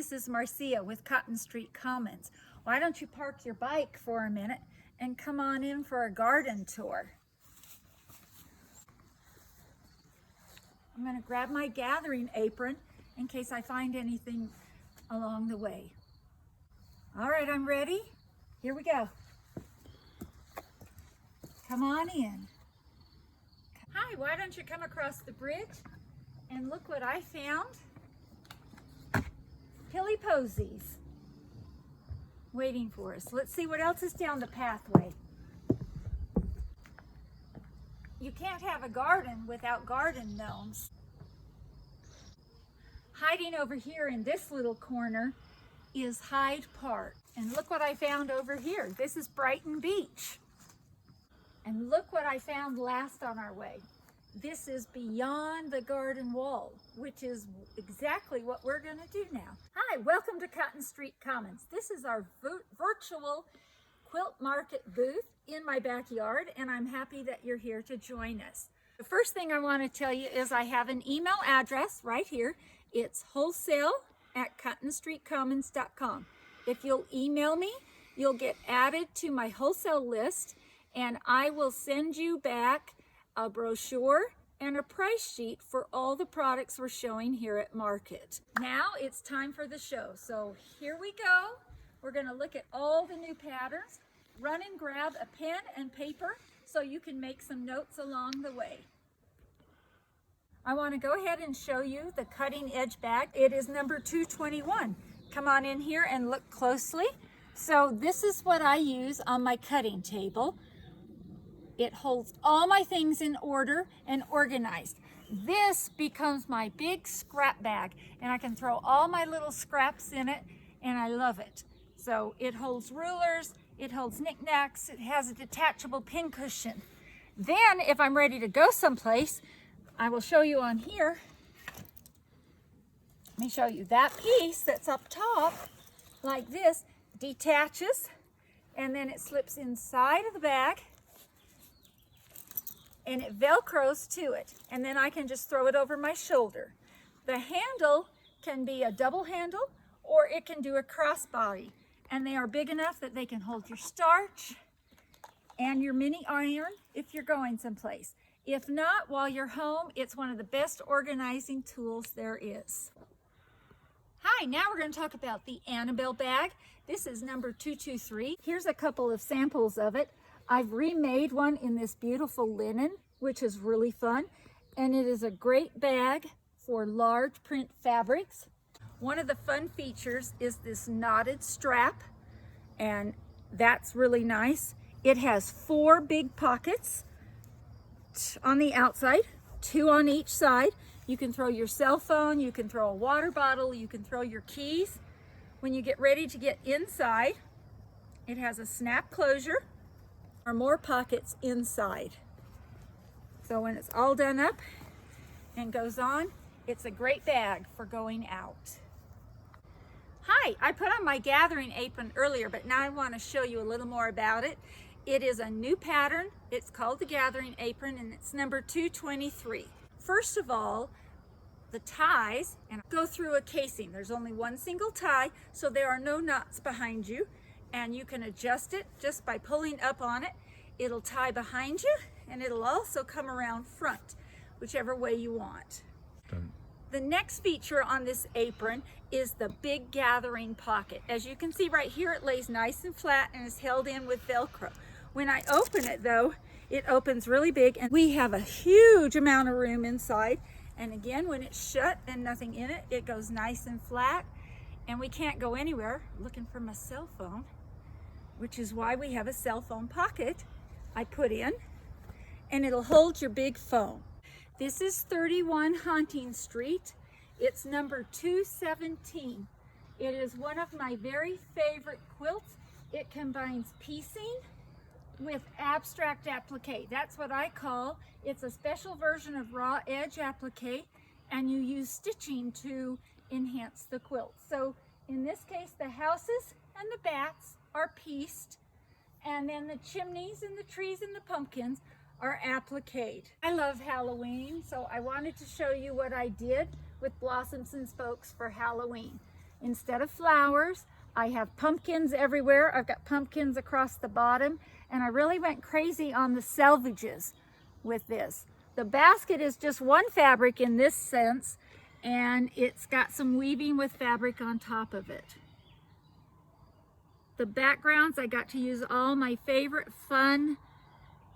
this is Marcia with Cotton Street Commons. Why don't you park your bike for a minute and come on in for a garden tour? I'm going to grab my gathering apron in case I find anything along the way. All right, I'm ready. Here we go. Come on in. Hi, why don't you come across the bridge and look what I found. Hilly Posies waiting for us. Let's see what else is down the pathway. You can't have a garden without garden gnomes. Hiding over here in this little corner is Hyde Park. And look what I found over here. This is Brighton Beach. And look what I found last on our way. This is beyond the garden wall, which is exactly what we're going to do now. Hi, welcome to Cotton Street Commons. This is our virtual quilt market booth in my backyard, and I'm happy that you're here to join us. The first thing I want to tell you is I have an email address right here. It's wholesale@cottonstreetcommons.com. If you'll email me, you'll get added to my wholesale list, and I will send you back a brochure and a price sheet for all the products we're showing here at market. Now it's time for the show. So here we go. We're going to look at all the new patterns. Run and grab a pen and paper so you can make some notes along the way. I want to go ahead and show you the cutting edge bag. It is number 221. Come on in here and look closely. So this is what I use on my cutting table. It holds all my things in order and organized. This becomes my big scrap bag, and I can throw all my little scraps in it, and I love it. So it holds rulers, it holds knickknacks, it has a detachable pin cushion. Then if I'm ready to go someplace, I will show you on here. Let me show you that piece that's up top, like this, detaches, and then it slips inside of the bag, and it velcros to it, and then I can just throw it over my shoulder. The handle can be a double handle, or it can do a crossbody, and they are big enough that they can hold your starch and your mini iron if you're going someplace. If not, while you're home, it's one of the best organizing tools there is. Hi, now we're going to talk about the Annabelle bag. This is number 223. Here's a couple of samples of it. I've remade one in this beautiful linen, which is really fun, and it is a great bag for large print fabrics. One of the fun features is this knotted strap, and that's really nice. It has 4 big pockets on the outside, 2 on each side. You can throw your cell phone, you can throw a water bottle, you can throw your keys. When you get ready to get inside, it has a snap closure. Or more pockets inside. So when it's all done up and goes on, it's a great bag for going out. Hi, I put on my gathering apron earlier, but now I want to show you a little more about it. It is a new pattern. It's called the gathering apron, and it's number 223. First of all, the ties and go through a casing. There's only one single tie, so there are no knots behind you. And you can adjust it just by pulling up on it. It'll tie behind you, and it'll also come around front, whichever way you want. Done. The next feature on this apron is the big gathering pocket. As you can see right here, it lays nice and flat and is held in with Velcro. When I open it though, it opens really big, and we have a huge amount of room inside. And again, when it's shut and nothing in it, it goes nice and flat, and we can't go anywhere. Looking for my cell phone, which is why we have a cell phone pocket I put in, and it'll hold your big phone. This is 31 Hunting Street. It's number 217. It is one of my very favorite quilts. It combines piecing with abstract applique. That's what I call, it's a special version of raw edge applique, and you use stitching to enhance the quilt. So in this case, the houses and the bats are pieced, and then the chimneys and the trees and the pumpkins are appliqued. I love Halloween, so I wanted to show you what I did with blossoms and spokes for Halloween. Instead of flowers, I have pumpkins everywhere. I've got pumpkins across the bottom, and I really went crazy on the selvages with this. The basket is just one fabric in this sense, and it's got some weaving with fabric on top of it. The backgrounds, I got to use all my favorite fun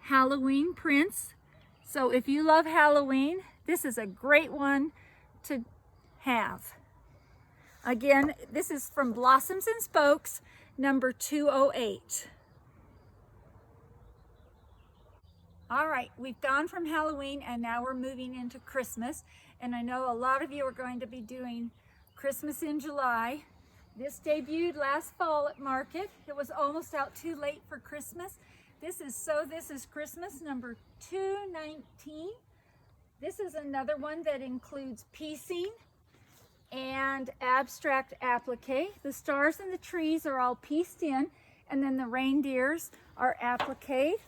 Halloween prints. So if you love Halloween, this is a great one to have. Again, this is from Blossoms and Spokes, number 208. All right, we've gone from Halloween and now we're moving into Christmas. And I know a lot of you are going to be doing Christmas in July. This debuted last fall at market. It was almost out too late for Christmas. This is Christmas number 219. This is another one that includes piecing and abstract applique. The stars and the trees are all pieced in, and then the reindeers are applique.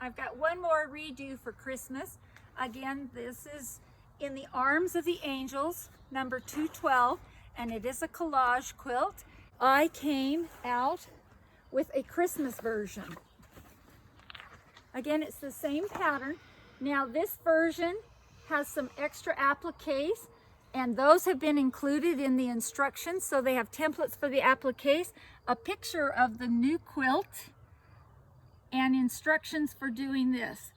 I've got one more redo for Christmas. Again, this is In the Arms of the Angels, number 212, and it is a collage quilt. I came out with a Christmas version. Again, it's the same pattern. Now this version has some extra appliques, and those have been included in the instructions. So they have templates for the appliques, a picture of the new quilt, and instructions for doing this.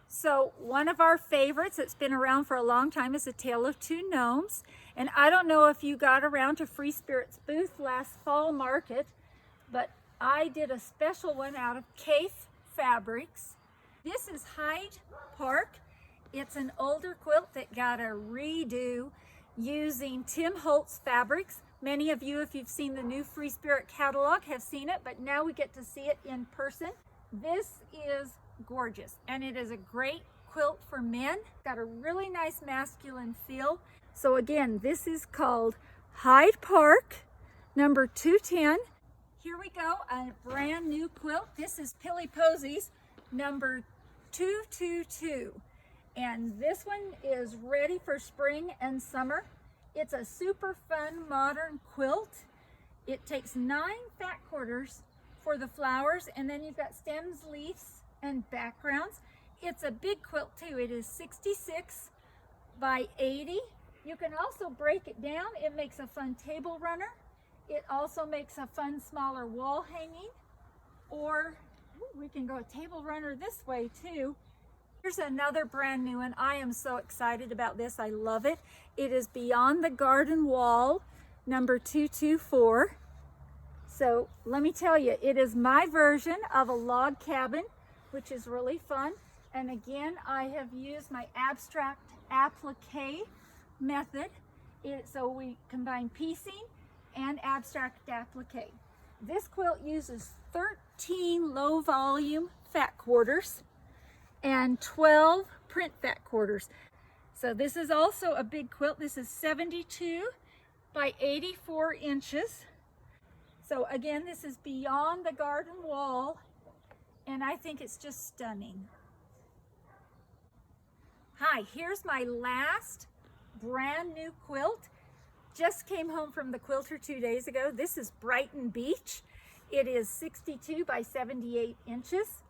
So one of our favorites that's been around for a long time is A Tale of Two Gnomes. And I don't know if you got around to Free Spirit's booth last fall market, but I did a special one out of Cafe fabrics. This is Hyde Park. It's an older quilt that got a redo using Tim Holtz fabrics. Many of you, if you've seen the new Free Spirit catalog, have seen it, but now we get to see it in person. This is gorgeous, and it is a great quilt for men. Got a really nice masculine feel. So again, this is called Hyde Park, number 210. Here we go, a brand new quilt. This is Posies, number 222. And this one is ready for spring and summer. It's a super fun modern quilt. It takes 9 fat quarters for the flowers, and then you've got stems, leaves, and backgrounds. It's a big quilt too. It is 66 by 80. You can also break it down. It makes a fun table runner. It also makes a fun smaller wall hanging, or we can go a table runner this way too. Here's another brand new one. I am so excited about this. I love it. It is Beyond the Garden Wall, number 224. So let me tell you, it is my version of a log cabin, which is really fun. And again, I have used my abstract applique method. So we combine piecing and abstract applique. This quilt uses 13 low volume fat quarters and 12 print fat quarters. So this is also a big quilt. This is 72 by 84 inches. So again, this is Beyond the Garden Wall, and I think it's just stunning. Hi, here's my last brand new quilt. Just came home from the quilter 2 days ago. This is Brighton Beach. It is 62 by 78 inches.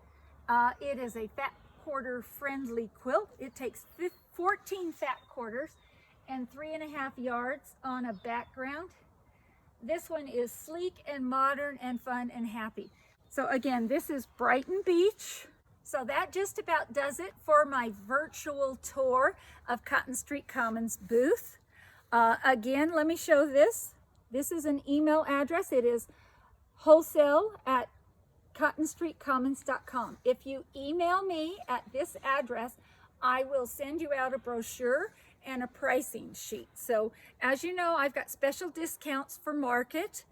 It is a fat quarter friendly quilt. It takes 14 fat quarters and 3.5 yards on a background. This one is sleek and modern and fun and happy. So again, this is Brighton Beach. So that just about does it for my virtual tour of Cotton Street Commons booth. Again, let me show this. This is an email address. It is wholesale@cottonstreetcommons.com. If you email me at this address, I will send you out a brochure and a pricing sheet. So as you know, I've got special discounts for market,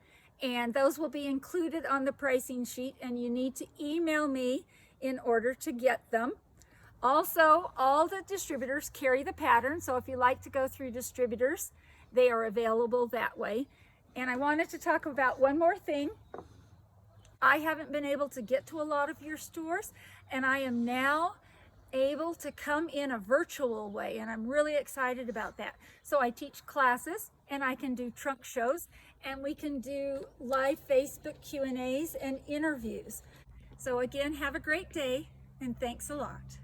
and those will be included on the pricing sheet, and you need to email me in order to get them. Also, all the distributors carry the pattern, so if you like to go through distributors, they are available that way. And I wanted to talk about one more thing. I haven't been able to get to a lot of your stores, and I am now able to come in a virtual way, and I'm really excited about that. So I teach classes, and I can do trunk shows, and we can do live Facebook Q&As and interviews. So again, have a great day, and thanks a lot.